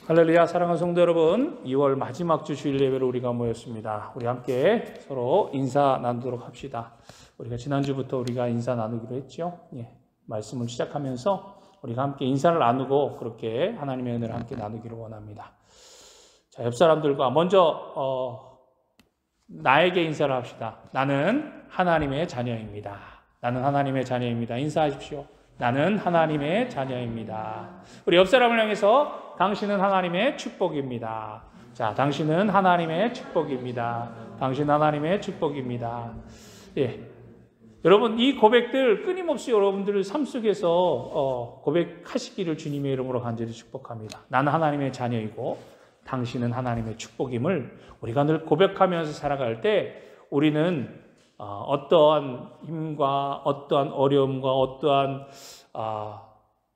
할렐루야. 사랑하는 성도 여러분, 2월 마지막 주 주일 예배로 우리가 모였습니다. 우리 함께 서로 인사 나누도록 합시다. 우리가 지난주부터 우리가 인사 나누기로 했죠. 말씀을 시작하면서 우리가 함께 인사를 나누고 그렇게 하나님의 은혜를 함께 나누기를 원합니다. 자, 옆 사람들과 먼저 나에게 인사를 합시다. 나는 하나님의 자녀입니다. 나는 하나님의 자녀입니다. 인사하십시오. 나는 하나님의 자녀입니다. 우리 옆 사람을 향해서 당신은 하나님의 축복입니다. 자, 당신은 하나님의 축복입니다. 당신 하나님의 축복입니다. 여러분, 이 고백들 끊임없이 여러분들 삶 속에서 고백하시기를 주님의 이름으로 간절히 축복합니다. 나는 하나님의 자녀이고 당신은 하나님의 축복임을 우리가 늘 고백하면서 살아갈 때 우리는 어떠한 힘과 어떠한 어려움과 어떠한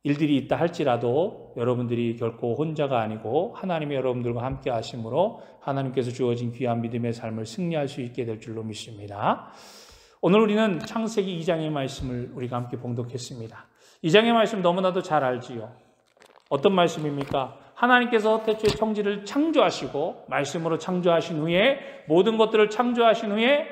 일들이 있다 할지라도 여러분들이 결코 혼자가 아니고 하나님이 여러분들과 함께 하심으로 하나님께서 주어진 귀한 믿음의 삶을 승리할 수 있게 될 줄로 믿습니다. 오늘 우리는 창세기 2장의 말씀을 우리가 함께 봉독했습니다. 2장의 말씀 너무나도 잘 알지요. 어떤 말씀입니까? 하나님께서 태초에 천지를 창조하시고 말씀으로 창조하신 후에 모든 것들을 창조하신 후에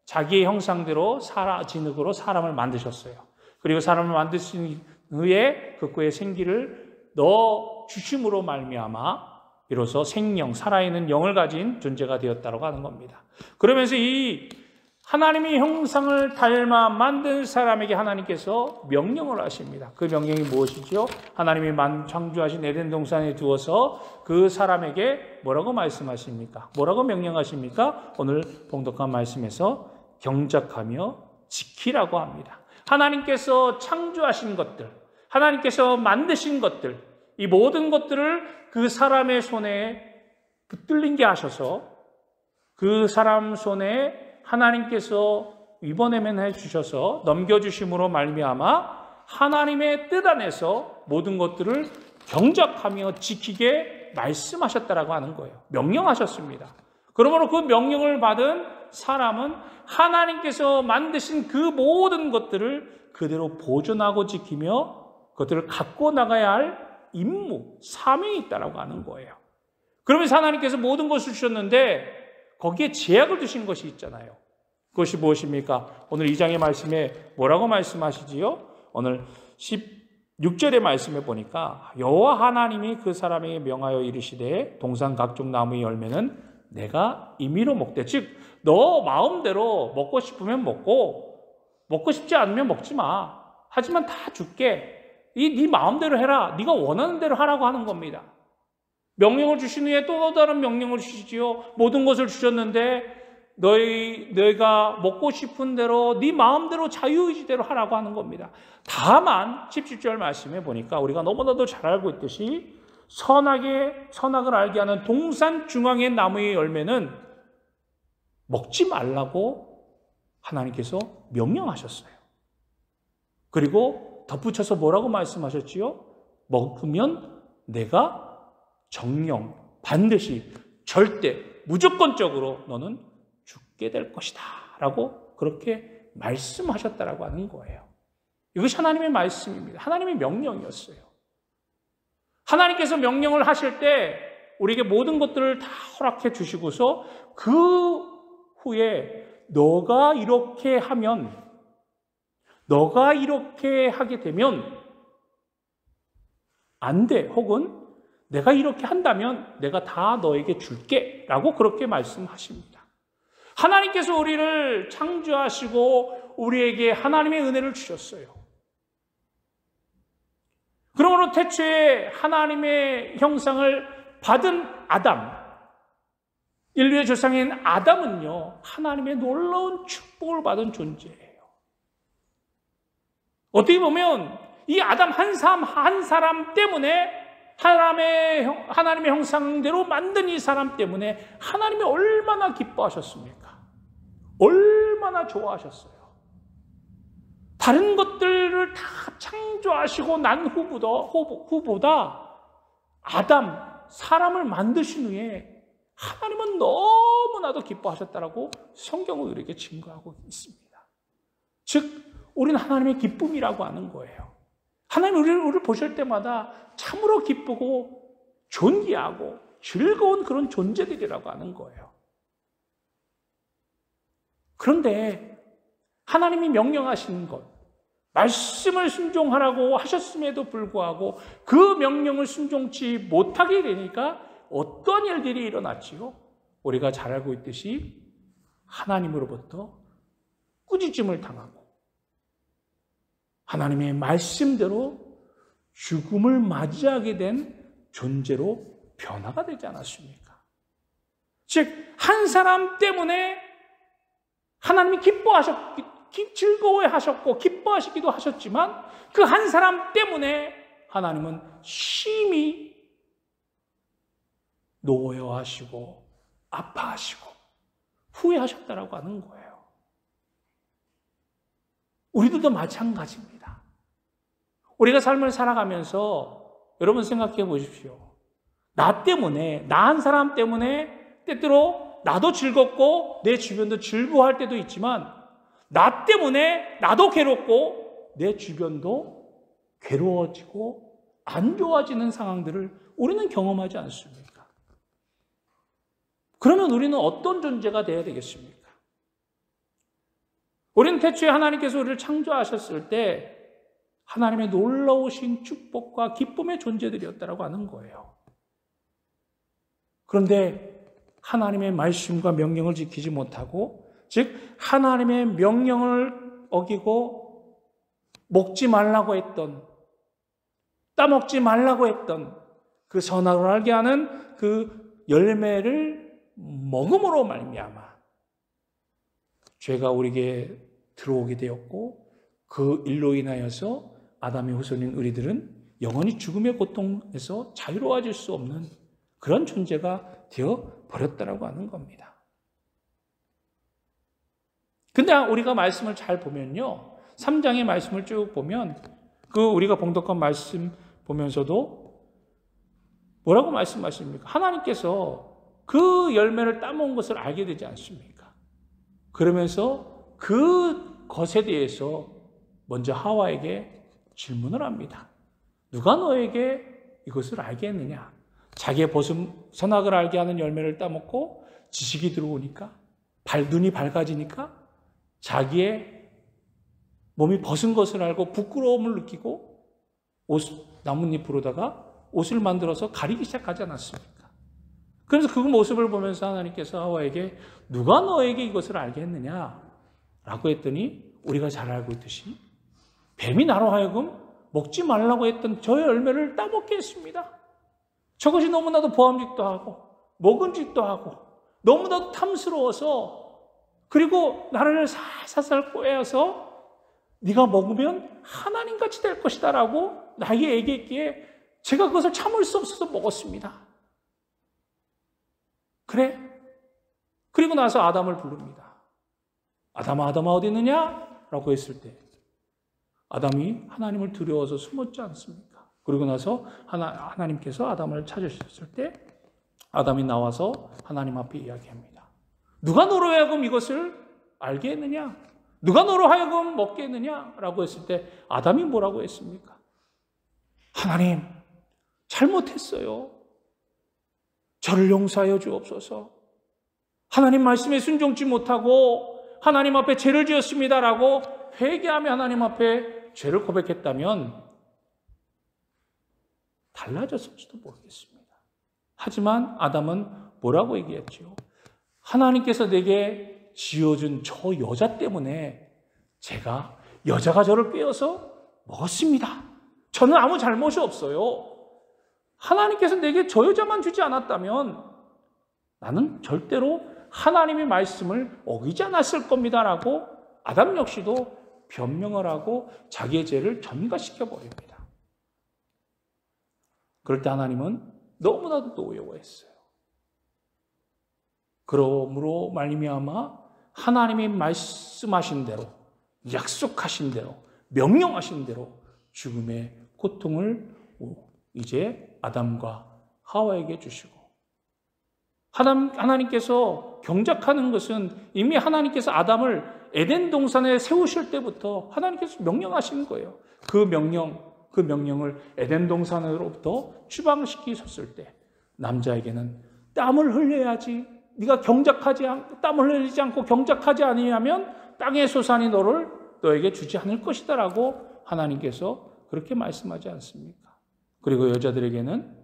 자기의 형상대로 진흙으로 사람을 만드셨어요. 그리고 사람을 만드신 후에 그 뼈에 생기를 넣어 주심으로 말미암아 비로소 생명, 살아있는 영을 가진 존재가 되었다고 하는 겁니다. 그러면서 이 하나님의 형상을 닮아 만든 사람에게 하나님께서 명령을 하십니다. 그 명령이 무엇이죠? 하나님이 창조하신 에덴 동산에 두어서 그 사람에게 뭐라고 말씀하십니까? 뭐라고 명령하십니까? 오늘 봉독한 말씀에서 경작하며 지키라고 합니다. 하나님께서 창조하신 것들, 하나님께서 만드신 것들, 이 모든 것들을 그 사람의 손에 붙들리게 하셔서 그 사람 손에 하나님께서 이번에만 해주셔서 넘겨주심으로 말미암아 하나님의 뜻 안에서 모든 것들을 경작하며 지키게 말씀하셨다라고 하는 거예요. 명령하셨습니다. 그러므로 그 명령을 받은 사람은 하나님께서 만드신 그 모든 것들을 그대로 보존하고 지키며 그것들을 갖고 나가야 할 임무, 사명이 있다라고 하는 거예요. 그러면서 하나님께서 모든 것을 주셨는데 거기에 제약을 두신 것이 있잖아요. 그것이 무엇입니까? 오늘 2장의 말씀에 뭐라고 말씀하시지요? 오늘 16절의 말씀에 보니까 여호와 하나님이 그 사람에게 명하여 이르시되 동산 각종 나무의 열매는 내가 임의로 먹되, 즉 너 마음대로 먹고 싶으면 먹고 먹고 싶지 않으면 먹지 마. 하지만 다 줄게. 네 마음대로 해라. 네가 원하는 대로 하라고 하는 겁니다. 명령을 주신 후에 또 다른 명령을 주시지요. 모든 것을 주셨는데 너희가 먹고 싶은 대로 네 마음대로 자유의지대로 하라고 하는 겁니다. 다만 17절 말씀에 보니까 우리가 너무나도 잘 알고 있듯이 선악을 알게 하는 동산 중앙의 나무의 열매는 먹지 말라고 하나님께서 명령하셨어요. 그리고 덧붙여서 뭐라고 말씀하셨지요? 먹으면 내가 정령, 반드시, 절대, 무조건적으로 너는 죽게 될 것이다 라고 그렇게 말씀하셨다라고 하는 거예요. 이것이 하나님의 말씀입니다. 하나님의 명령이었어요. 하나님께서 명령을 하실 때 우리에게 모든 것들을 다 허락해 주시고서 그 후에 너가 이렇게 하면, 너가 이렇게 하게 되면 안 돼. 혹은 내가 이렇게 한다면 내가 다 너에게 줄게 라고 그렇게 말씀하십니다. 하나님께서 우리를 창조하시고 우리에게 하나님의 은혜를 주셨어요. 그러므로 태초에 하나님의 형상을 받은 아담, 인류의 조상인 아담은요, 하나님의 놀라운 축복을 받은 존재예요. 어떻게 보면 이 아담 한 사람 때문에 하나님의 형상대로 만든 이 사람 때문에 하나님이 얼마나 기뻐하셨습니까? 얼마나 좋아하셨어요? 다른 것들을 다 창조하시고 난 후보다 아담, 사람을 만드신 후에 하나님은 너무나도 기뻐하셨다라고 성경은 우리에게 증거하고 있습니다. 즉, 우리는 하나님의 기쁨이라고 하는 거예요. 하나님 우리를 보실 때마다 참으로 기쁘고 존귀하고 즐거운 그런 존재들이라고 하는 거예요. 그런데 하나님이 명령하신 것, 말씀을 순종하라고 하셨음에도 불구하고 그 명령을 순종치 못하게 되니까 어떤 일들이 일어났지요? 우리가 잘 알고 있듯이 하나님으로부터 꾸짖음을 당하고 하나님의 말씀대로 죽음을 맞이하게 된 존재로 변화가 되지 않았습니까? 즉, 한 사람 때문에 하나님이 즐거워하셨고 기뻐하시기도 하셨지만 그 한 사람 때문에 하나님은 심히 노여하시고 아파하시고 후회하셨다라고 하는 거예요. 우리들도 마찬가지입니다. 우리가 삶을 살아가면서 여러분 생각해 보십시오. 나 때문에, 나 한 사람 때문에 때때로 나도 즐겁고 내 주변도 즐거워할 때도 있지만 나 때문에 나도 괴롭고 내 주변도 괴로워지고 안 좋아지는 상황들을 우리는 경험하지 않습니까? 그러면 우리는 어떤 존재가 되어야 되겠습니까? 우리는 태초에 하나님께서 우리를 창조하셨을 때 하나님의 놀라우신 축복과 기쁨의 존재들이었다고 하는 거예요. 그런데 하나님의 말씀과 명령을 지키지 못하고, 즉 하나님의 명령을 어기고 먹지 말라고 했던, 따먹지 말라고 했던 그 선악을 알게 하는 그 열매를 먹음으로 말미암아 죄가 우리에게 들어오게 되었고, 그 일로 인하여서 아담의 후손인 우리들은 영원히 죽음의 고통에서 자유로워질 수 없는 그런 존재가 되어 버렸다라고 하는 겁니다. 근데 우리가 말씀을 잘 보면요, 3장의 말씀을 쭉 보면 그 우리가 봉독한 말씀 보면서도 뭐라고 말씀하십니까? 하나님께서 그 열매를 따먹은 것을 알게 되지 않습니까? 그러면서 그 것에 대해서 먼저 하와에게 질문을 합니다. 누가 너에게 이것을 알게 했느냐? 자기의 선악을 알게 하는 열매를 따먹고 지식이 들어오니까, 눈이 밝아지니까 자기의 몸이 벗은 것을 알고 부끄러움을 느끼고 나뭇잎으로다가 옷을 만들어서 가리기 시작하지 않았습니까? 그래서 그 모습을 보면서 하나님께서 하와에게 누가 너에게 이것을 알게 했느냐? 라고 했더니 우리가 잘 알고 있듯이 뱀이 나로 하여금 먹지 말라고 했던 저 열매를 따먹게 했습니다. 저것이 너무나도 보암직도 하고 먹음직도 하고 너무나도 탐스러워서, 그리고 나를 살살 꼬여서 네가 먹으면 하나님같이 될 것이다 라고 나에게 얘기했기에 제가 그것을 참을 수 없어서 먹었습니다. 그래? 그리고 나서 아담을 부릅니다. 아담아, 아담아 어디 있느냐? 라고 했을 때 아담이 하나님을 두려워서 숨었지 않습니까? 그리고 나서 하나님께서 아담을 찾으셨을 때 아담이 나와서 하나님 앞에 이야기합니다. 누가 너로 하여금 이것을 알게 했느냐? 누가 너로 하여금 먹게 했느냐? 라고 했을 때 아담이 뭐라고 했습니까? 하나님, 잘못했어요. 저를 용서하여 주옵소서. 하나님 말씀에 순종치 못하고 하나님 앞에 죄를 지었습니다라고 회개하며 하나님 앞에 죄를 고백했다면 달라졌을지도 모르겠습니다. 하지만 아담은 뭐라고 얘기했죠? 하나님께서 내게 지어준 저 여자 때문에 제가 여자가 저를 빼어서 먹었습니다. 저는 아무 잘못이 없어요. 하나님께서 내게 저 여자만 주지 않았다면 나는 절대로 하나님의 말씀을 어기지 않았을 겁니다라고 아담 역시도 변명을 하고 자기의 죄를 전가시켜 버립니다. 그럴 때 하나님은 너무나도 노여워했어요. 그러므로 말미암아 하나님이 말씀하신 대로, 약속하신 대로, 명령하신 대로 죽음의 고통을 이제 아담과 하와에게 주시고, 하나님께서 경작하는 것은 이미 하나님께서 아담을 에덴 동산에 세우실 때부터 하나님께서 명령하신 거예요. 그 명령을 에덴 동산으로부터 추방시키셨을 때 남자에게는 땀을 흘려야지. 네가 땀을 흘리지 않고 경작하지 아니하면 땅의 소산이 너에게 주지 않을 것이다라고 하나님께서 그렇게 말씀하지 않습니까? 그리고 여자들에게는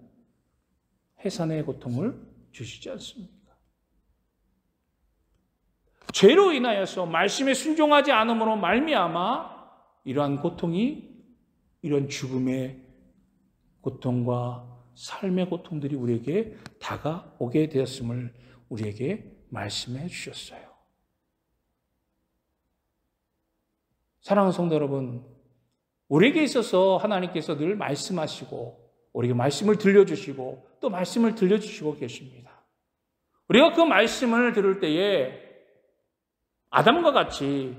해산의 고통을 주시지 않습니까? 죄로 인하여서 말씀에 순종하지 않음으로 말미암아 이러한 고통이, 이런 죽음의 고통과 삶의 고통들이 우리에게 다가오게 되었음을 우리에게 말씀해 주셨어요. 사랑하는 성도 여러분, 우리에게 있어서 하나님께서 늘 말씀하시고 우리에게 말씀을 들려주시고 또 말씀을 들려주시고 계십니다. 우리가 그 말씀을 들을 때에 아담과 같이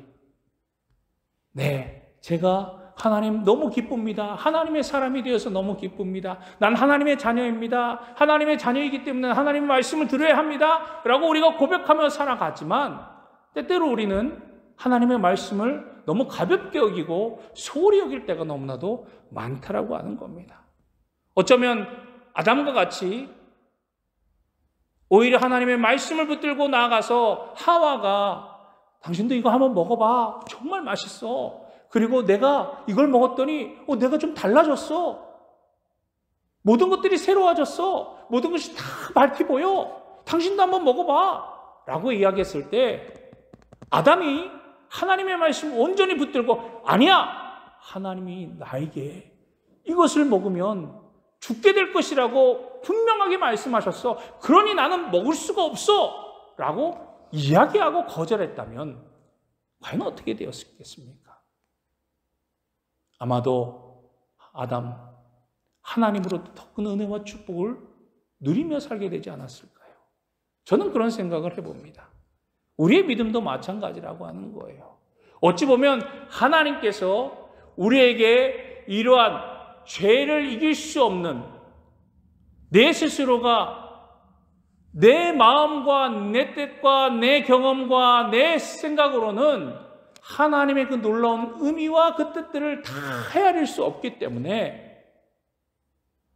제가 하나님 너무 기쁩니다. 하나님의 사람이 되어서 너무 기쁩니다. 난 하나님의 자녀입니다. 하나님의 자녀이기 때문에 하나님의 말씀을 들어야 합니다. 라고 우리가 고백하며 살아가지만 때때로 우리는 하나님의 말씀을 너무 가볍게 여기고 소홀히 여길 때가 너무나도 많다라고 하는 겁니다. 어쩌면 아담과 같이 오히려 하나님의 말씀을 붙들고 나아가서 하와가 당신도 이거 한번 먹어봐. 정말 맛있어. 그리고 내가 이걸 먹었더니 내가 좀 달라졌어. 모든 것들이 새로워졌어. 모든 것이 다 밝게 보여. 당신도 한번 먹어봐. 라고 이야기했을 때 아담이 하나님의 말씀 온전히 붙들고 아니야. 하나님이 나에게 이것을 먹으면 죽게 될 것이라고 분명하게 말씀하셨어. 그러니 나는 먹을 수가 없어. 라고 이야기하고 거절했다면 과연 어떻게 되었겠습니까? 아마도 아담, 하나님으로부터 더 큰 은혜와 축복을 누리며 살게 되지 않았을까요? 저는 그런 생각을 해봅니다. 우리의 믿음도 마찬가지라고 하는 거예요. 어찌 보면 하나님께서 우리에게 이러한 죄를 이길 수 없는 내 스스로가 내 마음과 내 뜻과 내 경험과 내 생각으로는 하나님의 그 놀라운 의미와 그 뜻들을 다 헤아릴 수 없기 때문에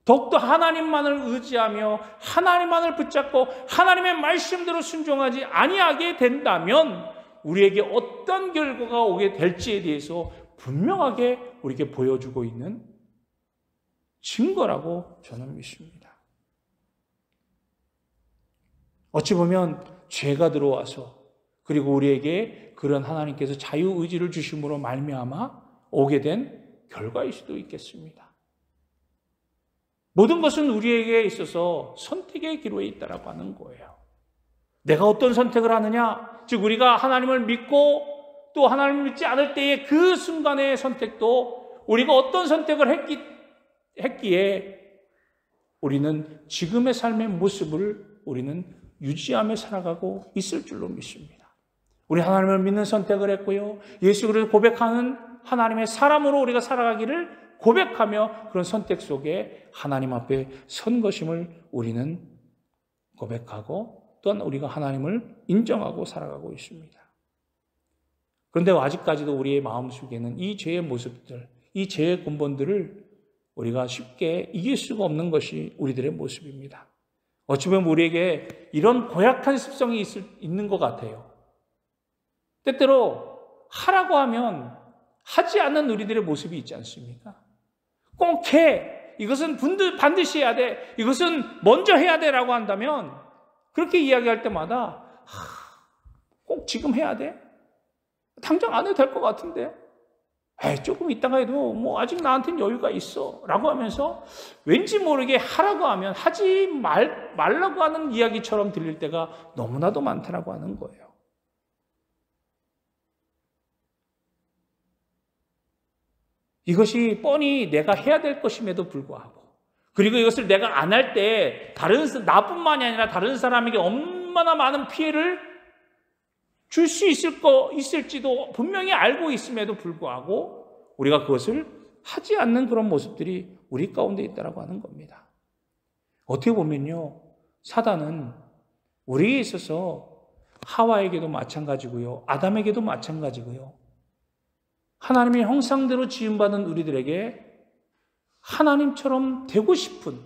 더욱더 하나님만을 의지하며 하나님만을 붙잡고 하나님의 말씀대로 순종하지 아니하게 된다면 우리에게 어떤 결과가 오게 될지에 대해서 분명하게 우리에게 보여주고 있는 증거라고 저는 믿습니다. 어찌 보면 죄가 들어와서 그리고 우리에게 그런 하나님께서 자유의지를 주심으로 말미암아 오게 된 결과일 수도 있겠습니다. 모든 것은 우리에게 있어서 선택의 기로에 있다라고 하는 거예요. 내가 어떤 선택을 하느냐, 즉 우리가 하나님을 믿고 또 하나님을 믿지 않을 때의 그 순간의 선택도 우리가 어떤 선택을 했기에 우리는 지금의 삶의 모습을 우리는 유지하며 살아가고 있을 줄로 믿습니다. 우리 하나님을 믿는 선택을 했고요. 예수 그리스도를 고백하는 하나님의 사람으로 우리가 살아가기를 고백하며 그런 선택 속에 하나님 앞에 선 것임을 우리는 고백하고 또한 우리가 하나님을 인정하고 살아가고 있습니다. 그런데 아직까지도 우리의 마음속에는 이 죄의 모습들, 이 죄의 근본들을 우리가 쉽게 이길 수가 없는 것이 우리들의 모습입니다. 어찌 보면 우리에게 이런 고약한 습성이 있는 것 같아요. 때때로 하라고 하면 하지 않는 우리들의 모습이 있지 않습니까? 꼭 해. 이것은 반드시 해야 돼. 이것은 먼저 해야 돼라고 한다면 그렇게 이야기할 때마다 꼭 지금 해야 돼? 당장 안 해도 될 것 같은데. 조금 있다가 해도 아직 나한테는 여유가 있어 라고 하면서 왠지 모르게 하라고 하면 하지 말라고 하는 이야기처럼 들릴 때가 너무나도 많다라고 하는 거예요. 이것이 뻔히 내가 해야 될 것임에도 불구하고 그리고 이것을 내가 안 할 때 나뿐만이 아니라 다른 사람에게 얼마나 많은 피해를 줄 수 있을지도 분명히 알고 있음에도 불구하고 우리가 그것을 하지 않는 그런 모습들이 우리 가운데 있다고 하는 겁니다. 어떻게 보면요, 사단은 우리에 있어서 하와에게도 마찬가지고요, 아담에게도 마찬가지고요, 하나님의 형상대로 지음받은 우리들에게 하나님처럼 되고 싶은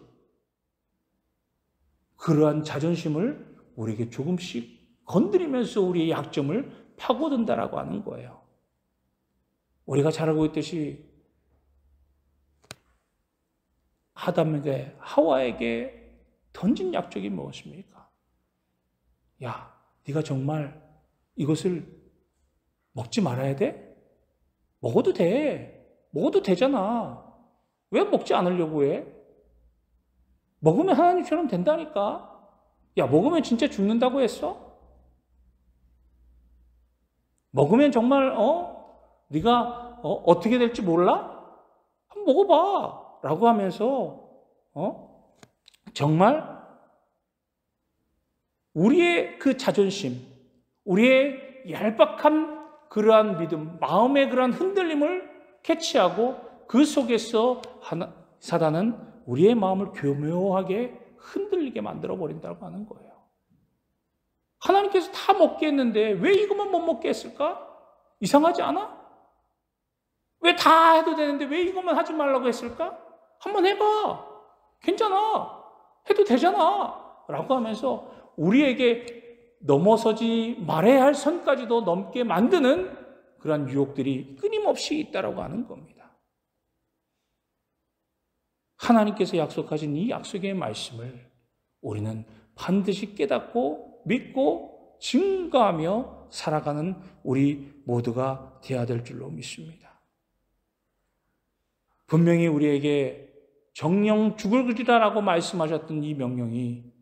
그러한 자존심을 우리에게 조금씩 건드리면서 우리의 약점을 파고든다라고 하는 거예요. 우리가 잘 알고 있듯이 아담에게, 하와에게 던진 약속이 무엇입니까? 야, 네가 정말 이것을 먹지 말아야 돼? 먹어도 돼. 먹어도 되잖아. 왜 먹지 않으려고 해? 먹으면 하나님처럼 된다니까. 야, 먹으면 진짜 죽는다고 했어? 먹으면 정말 네가 어떻게 될지 몰라? 한번 먹어봐 라고 하면서 정말 우리의 그 자존심, 우리의 얄팍한 그러한 믿음, 마음의 그러한 흔들림을 캐치하고 그 속에서 사단은 우리의 마음을 교묘하게 흔들리게 만들어버린다고 하는 거예요. 하나님께서 다 먹게 했는데 왜 이것만 못 먹게 했을까? 이상하지 않아? 왜 다 해도 되는데 왜 이것만 하지 말라고 했을까? 한번 해봐. 괜찮아. 해도 되잖아. 라고 하면서 우리에게 넘어서지 말아야 할 선까지도 넘게 만드는 그런 유혹들이 끊임없이 있다라고 하는 겁니다. 하나님께서 약속하신 이 약속의 말씀을 우리는 반드시 깨닫고 믿고 증거하며 살아가는 우리 모두가 되어야 될 줄로 믿습니다. 분명히 우리에게 정령 죽을 것이다라고 말씀하셨던 이 명령이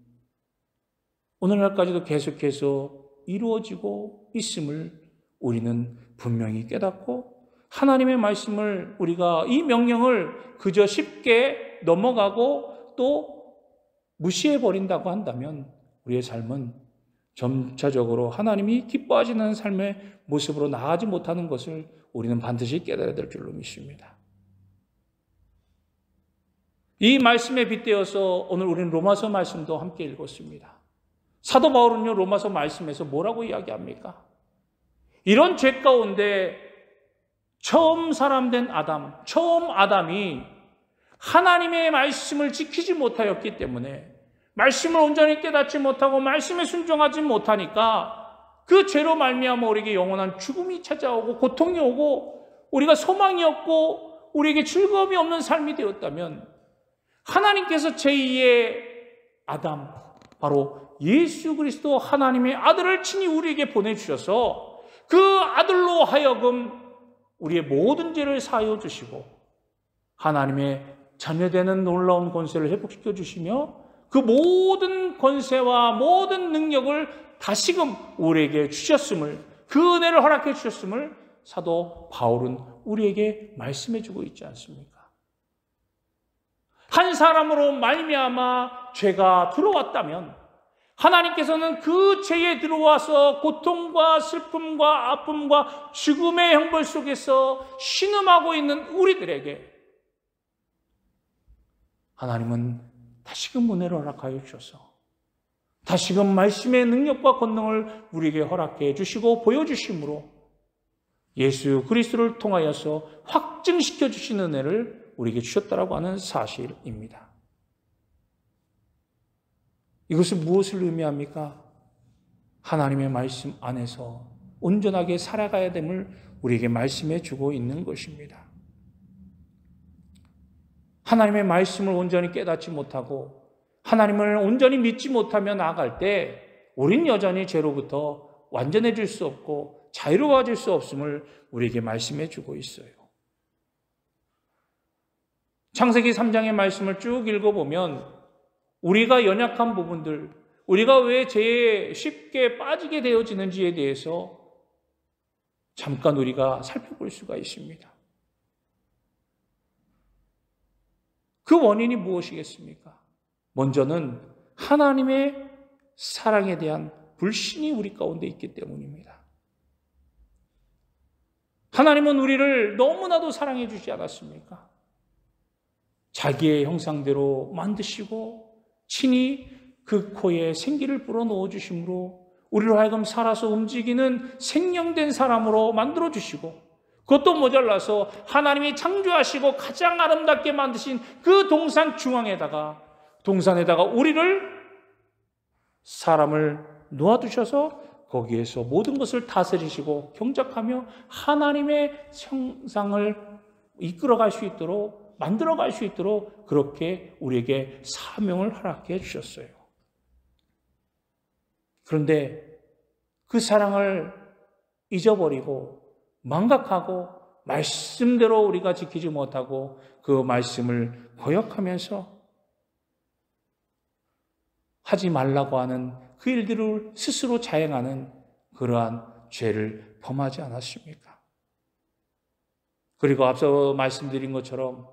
오늘날까지도 계속해서 이루어지고 있음을 우리는 분명히 깨닫고 하나님의 말씀을 우리가 이 명령을 그저 쉽게 넘어가고 또 무시해버린다고 한다면 우리의 삶은 점차적으로 하나님이 기뻐하시는 삶의 모습으로 나아가지 못하는 것을 우리는 반드시 깨달아야 될 줄로 믿습니다. 이 말씀에 빗대어서 오늘 우리는 로마서 말씀도 함께 읽었습니다. 사도 바울은요, 로마서 말씀에서 뭐라고 이야기합니까? 이런 죄 가운데 처음 사람된 아담, 처음 아담이 하나님의 말씀을 지키지 못하였기 때문에 말씀을 온전히 깨닫지 못하고 말씀에 순종하지 못하니까 그 죄로 말미암아 우리에게 영원한 죽음이 찾아오고 고통이 오고 우리가 소망이 없고 우리에게 즐거움이 없는 삶이 되었다면 하나님께서 제2의 아담, 바로 예수 그리스도 하나님의 아들을 친히 우리에게 보내주셔서 그 아들로 하여금 우리의 모든 죄를 사하여 주시고 하나님의 자녀되는 놀라운 권세를 회복시켜 주시며 그 모든 권세와 모든 능력을 다시금 우리에게 주셨음을, 그 은혜를 허락해 주셨음을 사도 바울은 우리에게 말씀해 주고 있지 않습니까? 한 사람으로 말미암아 죄가 들어왔다면 하나님께서는 그 죄에 들어와서 고통과 슬픔과 아픔과 죽음의 형벌 속에서 신음하고 있는 우리들에게 하나님은 다시금 은혜를 허락하여 주셔서 다시금 말씀의 능력과 권능을 우리에게 허락해 주시고 보여주심으로 예수 그리스도를 통하여서 확증시켜 주시는 은혜를 우리에게 주셨다라고 하는 사실입니다. 이것은 무엇을 의미합니까? 하나님의 말씀 안에서 온전하게 살아가야 됨을 우리에게 말씀해 주고 있는 것입니다. 하나님의 말씀을 온전히 깨닫지 못하고 하나님을 온전히 믿지 못하며 나아갈 때 우린 여전히 죄로부터 완전해질 수 없고 자유로워질 수 없음을 우리에게 말씀해 주고 있어요. 창세기 3장의 말씀을 쭉 읽어보면 우리가 연약한 부분들, 우리가 왜 죄에 쉽게 빠지게 되어지는지에 대해서 잠깐 우리가 살펴볼 수가 있습니다. 그 원인이 무엇이겠습니까? 먼저는 하나님의 사랑에 대한 불신이 우리 가운데 있기 때문입니다. 하나님은 우리를 너무나도 사랑해 주지 않았습니까? 자기의 형상대로 만드시고 친히 그 코에 생기를 불어넣어 주심으로 우리로 하여금 살아서 움직이는 생명된 사람으로 만들어 주시고 그것도 모자라서 하나님이 창조하시고 가장 아름답게 만드신 그 동산 중앙에다가 동산에다가 우리를 사람을 놓아두셔서 거기에서 모든 것을 다스리시고 경작하며 하나님의 형상을 이끌어갈 수 있도록, 만들어갈 수 있도록 그렇게 우리에게 사명을 허락해 주셨어요. 그런데 그 사랑을 잊어버리고 망각하고 말씀대로 우리가 지키지 못하고 그 말씀을 거역하면서 하지 말라고 하는 그 일들을 스스로 자행하는 그러한 죄를 범하지 않았습니까? 그리고 앞서 말씀드린 것처럼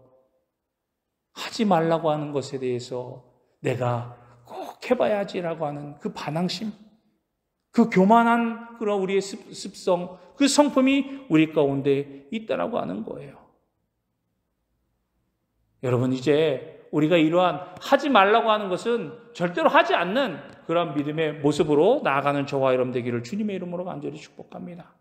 하지 말라고 하는 것에 대해서 내가 꼭 해봐야지라고 하는 그 반항심, 그 교만한 그런 우리의 습성, 그 성품이 우리 가운데 있다라고 하는 거예요. 여러분, 이제 우리가 이러한 하지 말라고 하는 것은 절대로 하지 않는 그런 믿음의 모습으로 나아가는 저와 여러분 되기를 주님의 이름으로 간절히 축복합니다.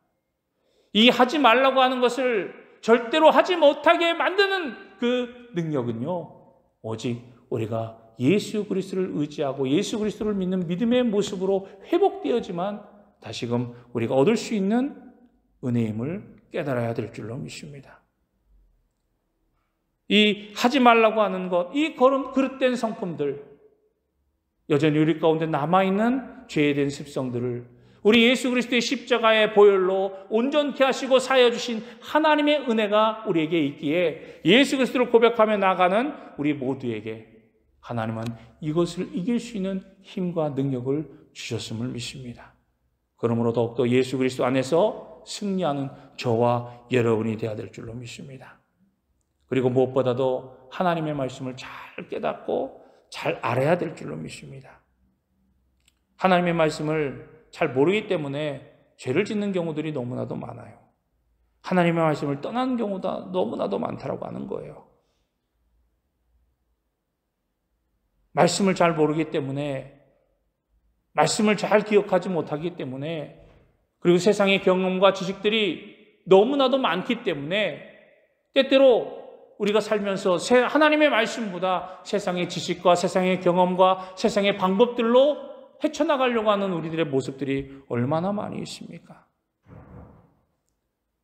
이 하지 말라고 하는 것을 절대로 하지 못하게 만드는 그 능력은요, 오직 우리가 예수 그리스도를 의지하고 예수 그리스도를 믿는 믿음의 모습으로 회복되어지만 다시금 우리가 얻을 수 있는 은혜임을 깨달아야 될 줄로 믿습니다. 이 하지 말라고 하는 것, 이 그릇된 성품들, 여전히 우리 가운데 남아있는 죄된 습성들을 우리 예수 그리스도의 십자가의 보혈로 온전케 하시고 사하여 주신 하나님의 은혜가 우리에게 있기에 예수 그리스도를 고백하며 나가는 우리 모두에게 하나님은 이것을 이길 수 있는 힘과 능력을 주셨음을 믿습니다. 그러므로 더욱더 예수 그리스도 안에서 승리하는 저와 여러분이 되어야 될 줄로 믿습니다. 그리고 무엇보다도 하나님의 말씀을 잘 깨닫고 잘 알아야 될 줄로 믿습니다. 하나님의 말씀을 잘 모르기 때문에 죄를 짓는 경우들이 너무나도 많아요. 하나님의 말씀을 떠나는 경우가 너무나도 많다라고 하는 거예요. 말씀을 잘 모르기 때문에, 말씀을 잘 기억하지 못하기 때문에, 그리고 세상의 경험과 지식들이 너무나도 많기 때문에 때때로 우리가 살면서 하나님의 말씀보다 세상의 지식과 세상의 경험과 세상의 방법들로 헤쳐나가려고 하는 우리들의 모습들이 얼마나 많이 있습니까?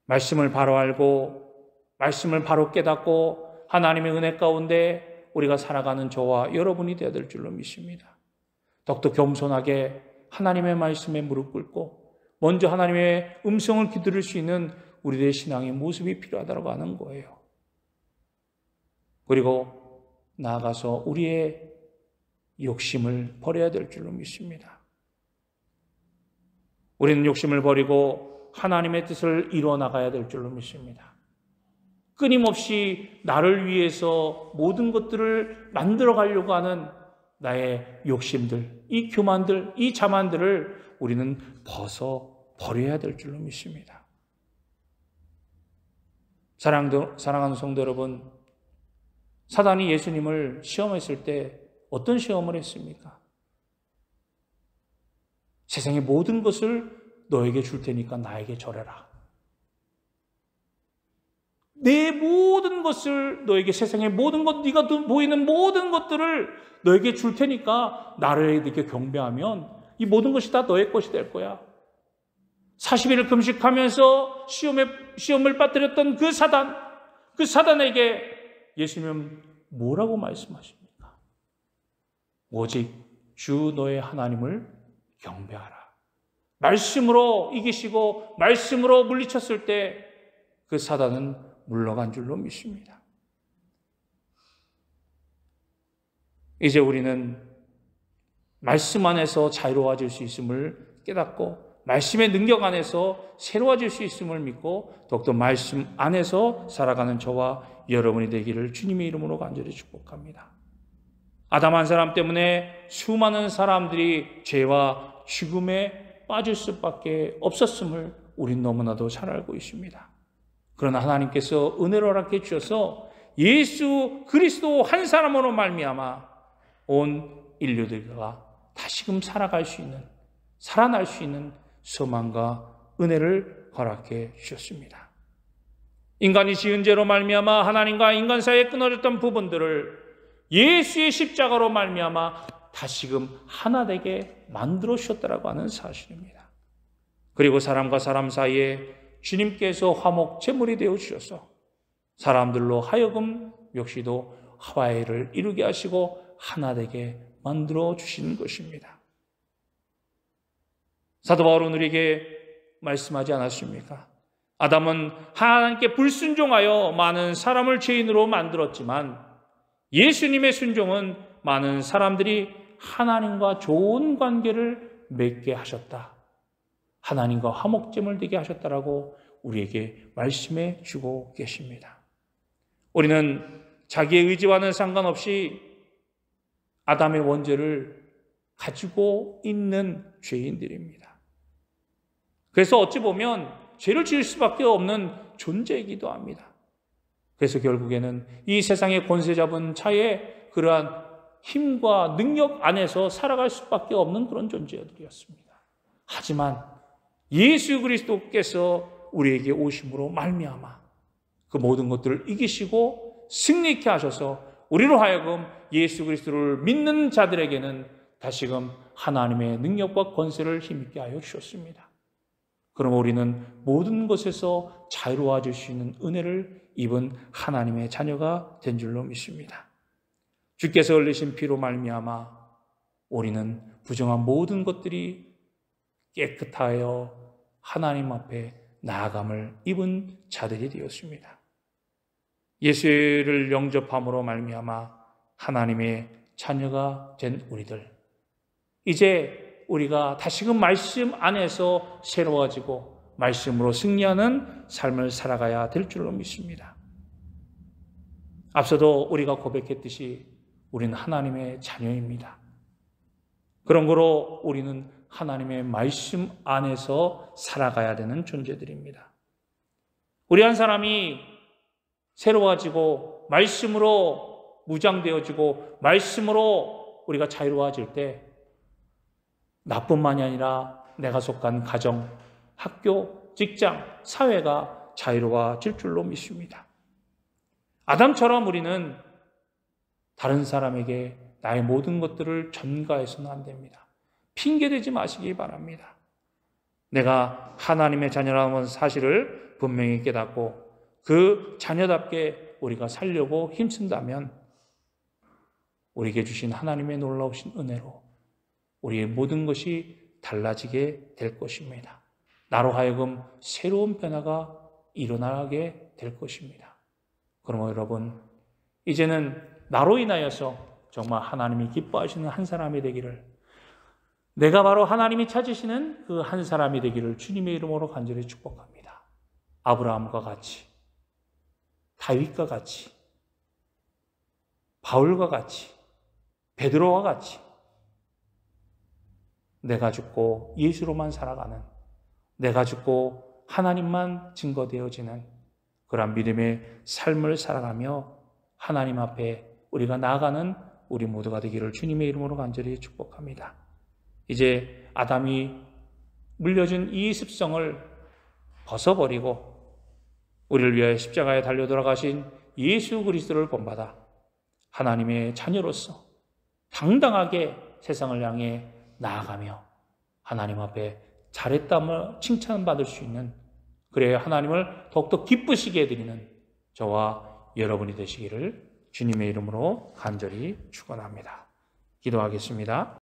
말씀을 바로 알고 말씀을 바로 깨닫고 하나님의 은혜 가운데 우리가 살아가는 저와 여러분이 되어야 될 줄로 믿습니다. 더욱더 겸손하게 하나님의 말씀에 무릎 꿇고 먼저 하나님의 음성을 들을 수 있는 우리들의 신앙의 모습이 필요하다고 하는 거예요. 그리고 나아가서 우리의 욕심을 버려야 될 줄로 믿습니다. 우리는 욕심을 버리고 하나님의 뜻을 이루어 나가야 될 줄로 믿습니다. 끊임없이 나를 위해서 모든 것들을 만들어 가려고 하는 나의 욕심들, 이 교만들, 이 자만들을 우리는 버려야 될 줄로 믿습니다. 사랑하는 성도 여러분, 사단이 예수님을 시험했을 때 어떤 시험을 했습니까? 세상의 모든 것을 너에게 줄 테니까 나에게 절해라. 내 모든 것을 너에게, 세상의 모든 것, 네가 보이는 모든 것들을 너에게 줄 테니까 나를 이렇게 경배하면 이 모든 것이 다 너의 것이 될 거야. 40일을 금식하면서 시험을 빠뜨렸던 그 사단에게 예수님은 뭐라고 말씀하십니까? 오직 주 너의 하나님을 경배하라. 말씀으로 이기시고 말씀으로 물리쳤을 때 그 사단은 물러간 줄로 믿습니다. 이제 우리는 말씀 안에서 자유로워질 수 있음을 깨닫고 말씀의 능력 안에서 새로워질 수 있음을 믿고 더욱더 말씀 안에서 살아가는 저와 여러분이 되기를 주님의 이름으로 간절히 축복합니다. 아담 한 사람 때문에 수많은 사람들이 죄와 죽음에 빠질 수밖에 없었음을 우린 너무나도 잘 알고 있습니다. 그러나 하나님께서 은혜를 허락해 주셔서 예수 그리스도 한 사람으로 말미암아 온 인류들과 다시금 살아날 수 있는 소망과 은혜를 허락해 주셨습니다. 인간이 지은 죄로 말미암아 하나님과 인간 사이에 끊어졌던 부분들을 예수의 십자가로 말미암아 다시금 하나 되게 만들어 주셨다라고 하는 사실입니다. 그리고 사람과 사람 사이에 주님께서 화목 제물이 되어 주셔서 사람들로 하여금 역시도 화해를 이루게 하시고 하나 되게 만들어 주시는 것입니다. 사도 바울은 우리에게 말씀하지 않았습니까? 아담은 하나님께 불순종하여 많은 사람을 죄인으로 만들었지만 예수님의 순종은 많은 사람들이 하나님과 좋은 관계를 맺게 하셨다. 하나님과 화목제물 되게 하셨다라고 우리에게 말씀해 주고 계십니다. 우리는 자기의 의지와는 상관없이 아담의 원죄를 가지고 있는 죄인들입니다. 그래서 어찌 보면 죄를 지을 수밖에 없는 존재이기도 합니다. 그래서 결국에는 이 세상의 권세 잡은 자의 그러한 힘과 능력 안에서 살아갈 수밖에 없는 그런 존재들이었습니다. 하지만 예수 그리스도께서 우리에게 오심으로 말미암아 그 모든 것들을 이기시고 승리케 하셔서 우리로 하여금 예수 그리스도를 믿는 자들에게는 다시금 하나님의 능력과 권세를 힘있게 하여 주셨습니다. 그럼 우리는 모든 것에서 자유로워질 수 있는 은혜를 입은 하나님의 자녀가 된 줄로 믿습니다. 주께서 흘리신 피로 말미암아 우리는 부정한 모든 것들이 깨끗하여 하나님 앞에 나아감을 입은 자들이 되었습니다. 예수를 영접함으로 말미암아 하나님의 자녀가 된 우리들, 이제 우리가 다시금 말씀 안에서 새로워지고 말씀으로 승리하는 삶을 살아가야 될 줄로 믿습니다. 앞서도 우리가 고백했듯이 우리는 하나님의 자녀입니다. 그런 거로 우리는 하나님의 말씀 안에서 살아가야 되는 존재들입니다. 우리 한 사람이 새로워지고 말씀으로 무장되어지고 말씀으로 우리가 자유로워질 때 나뿐만이 아니라 내가 속한 가정, 학교, 직장, 사회가 자유로워질 줄로 믿습니다. 아담처럼 우리는 다른 사람에게 나의 모든 것들을 전가해서는 안 됩니다. 핑계대지 마시기 바랍니다. 내가 하나님의 자녀라는 사실을 분명히 깨닫고 그 자녀답게 우리가 살려고 힘쓴다면 우리에게 주신 하나님의 놀라우신 은혜로 우리의 모든 것이 달라지게 될 것입니다. 나로 하여금 새로운 변화가 일어나게 될 것입니다. 그러므로 여러분, 이제는 나로 인하여서 정말 하나님이 기뻐하시는 한 사람이 되기를, 내가 바로 하나님이 찾으시는 그 한 사람이 되기를 주님의 이름으로 간절히 축복합니다. 아브라함과 같이, 다윗과 같이, 바울과 같이, 베드로와 같이 내가 죽고 예수로만 살아가는, 내가 죽고 하나님만 증거되어지는 그런 믿음의 삶을 살아가며 하나님 앞에 우리가 나아가는 우리 모두가 되기를 주님의 이름으로 간절히 축복합니다. 이제 아담이 물려준 이 습성을 벗어버리고 우리를 위하여 십자가에 달려 돌아가신 예수 그리스도를 본받아 하나님의 자녀로서 당당하게 세상을 향해 나아가며 하나님 앞에 잘했다며 칭찬받을 수 있는, 그래야 하나님을 더욱더 기쁘시게 해드리는 저와 여러분이 되시기를 주님의 이름으로 간절히 축원합니다. 기도하겠습니다.